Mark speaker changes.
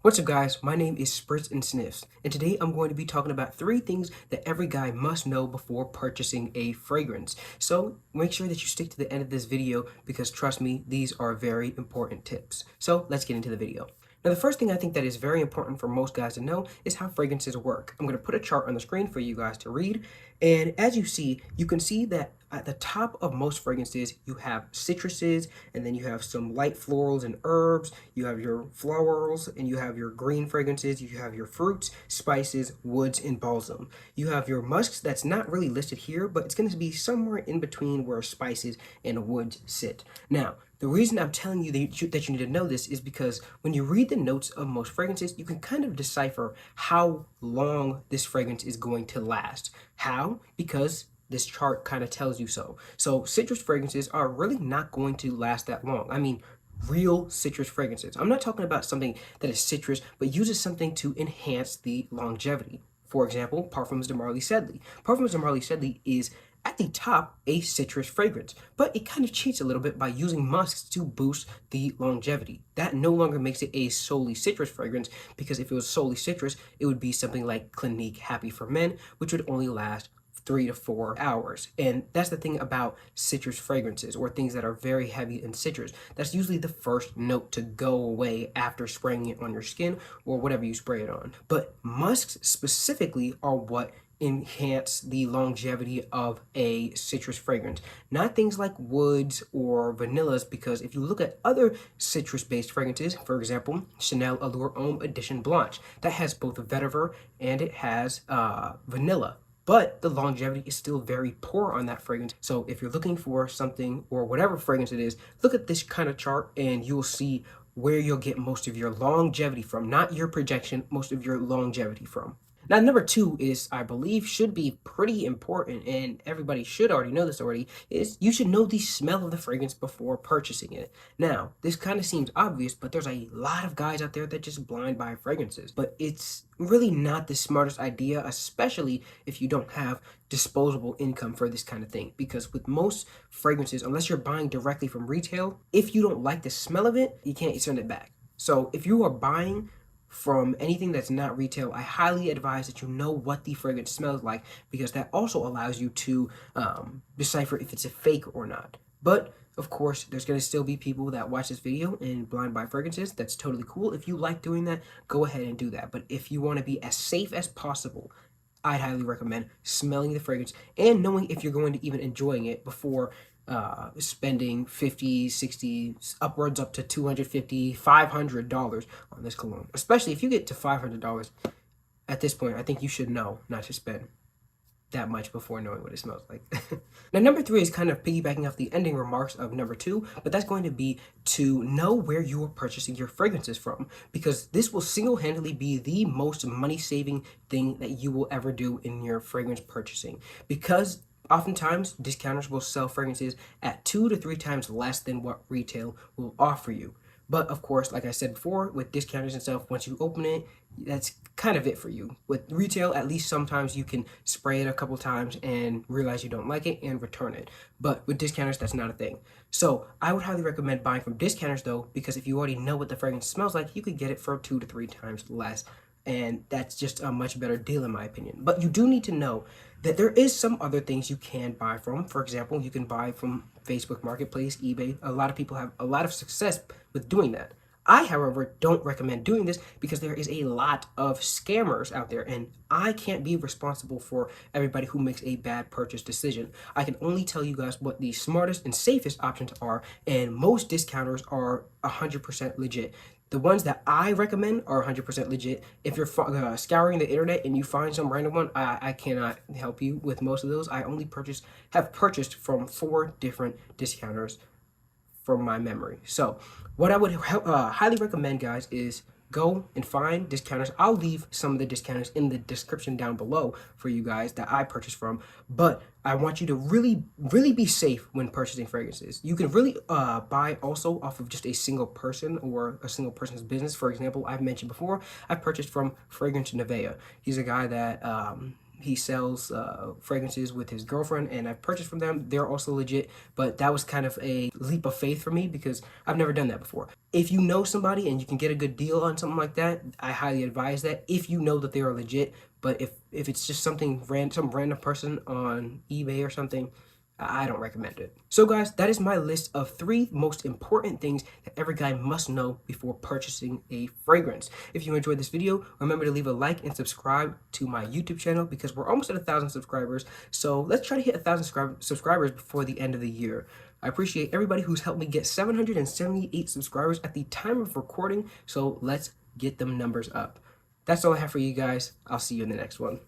Speaker 1: What's up guys, my name is Sprits'N, and today I'm going to be talking about 3 things that every guy must know before purchasing a fragrance. So make sure that you stick to the end of this video because trust me, these are very important tips. So let's get into the video. Now the first thing I think that is very important for most guys to know is how fragrances work. I'm going to put a chart on the screen for you guys to read, and as you can see that at the top of most fragrances, you have citruses, and then you have some light florals and herbs, you have your florals, and you have your green fragrances, you have your fruits, spices, woods, and balsam. You have your musks that's not really listed here, but it's going to be somewhere in between where spices and woods sit. Now, the reason I'm telling you that you need to know this is because when you read the notes of most fragrances, you can kind of decipher how long this fragrance is going to last. How? Because this chart kind of tells you so. So citrus fragrances are really not going to last that long. I mean, real citrus fragrances. I'm not talking about something that is citrus, but uses something to enhance the longevity. For example, Parfums de Marly Sedley. Parfums de Marly Sedley is at the top a citrus fragrance, but it kind of cheats a little bit by using musks to boost the longevity. That no longer makes it a solely citrus fragrance, because if it was solely citrus, it would be something like Clinique Happy for Men, which would only last 3 to 4 hours. And that's the thing about citrus fragrances or things that are very heavy in citrus. That's usually the first note to go away after spraying it on your skin or whatever you spray it on. But musks specifically are what enhance the longevity of a citrus fragrance, not things like woods or vanillas, because if you look at other citrus-based fragrances, for example, Chanel Allure Homme Edition Blanche, that has both vetiver and it has vanilla, but the longevity is still very poor on that fragrance. So if you're looking for something or whatever fragrance it is, look at this kind of chart and you'll see where you'll get most of your longevity from, not your projection, most of your longevity from. Now, number 2 is, I believe, should be pretty important, and everybody should already know this already, is you should know the smell of the fragrance before purchasing it. Now, this kind of seems obvious, but there's a lot of guys out there that just blind buy fragrances. But it's really not the smartest idea, especially if you don't have disposable income for this kind of thing. Because with most fragrances, unless you're buying directly from retail, if you don't like the smell of it, you can't send it back. So if you are buying from anything that's not retail, I highly advise that you know what the fragrance smells like, because that also allows you to decipher if it's a fake or not. But of course, there's going to still be people that watch this video and blind buy fragrances. That's totally cool. If you like doing that, go ahead and do that. But if you want to be as safe as possible, I'd highly recommend smelling the fragrance and knowing if you're going to even enjoying it before spending 50, 60, upwards up to $250, $500 on this cologne. Especially if you get to $500 at this point, I think you should know not to spend that much before knowing what it smells like. Now, number 3 is kind of piggybacking off the ending remarks of number 2, but that's going to be to know where you are purchasing your fragrances from, because this will single-handedly be the most money-saving thing that you will ever do in your fragrance purchasing, because oftentimes discounters will sell fragrances at 2 to 3 times less than what retail will offer you. But of course, like I said before, with discounters and stuff, once you open it, that's kind of it for you. With retail, at least sometimes you can spray it a couple times and realize you don't like it and return it. But with discounters, that's not a thing. So I would highly recommend buying from discounters though, because if you already know what the fragrance smells like, you could get it for 2 to 3 times less. And that's just a much better deal in my opinion. But you do need to know that there is some other things you can buy from. For example, you can buy from Facebook Marketplace, eBay. A lot of people have a lot of success with doing that. I, however, don't recommend doing this because there is a lot of scammers out there, and I can't be responsible for everybody who makes a bad purchase decision. I can only tell you guys what the smartest and safest options are, and most discounters are 100% legit. The ones that I recommend are 100% legit. If you're scouring the internet and you find some random one, I cannot help you with most of those. I only have purchased from 4 different discounters from my memory. So what I would highly recommend, guys, is go and find discounters. I'll leave some of the discounters in the description down below for you guys that I purchased from, but I want you to really be safe when purchasing fragrances. You can really buy also off of just a single person or a single person's business. For example, I've mentioned before, I purchased from Fragrance Nevea. He's a guy that he sells fragrances with his girlfriend, and I've purchased from them. They're also legit, but that was kind of a leap of faith for me because I've never done that before. If you know somebody and you can get a good deal on something like that, I highly advise that if you know that they are legit. But if it's just some random person on eBay or something, I don't recommend it. So guys, that is my list of 3 most important things that every guy must know before purchasing a fragrance. If you enjoyed this video, remember to leave a like and subscribe to my YouTube channel because we're almost at 1,000 subscribers. So let's try to hit 1,000 subscribers before the end of the year. I appreciate everybody who's helped me get 778 subscribers at the time of recording. So let's get them numbers up. That's all I have for you guys. I'll see you in the next one.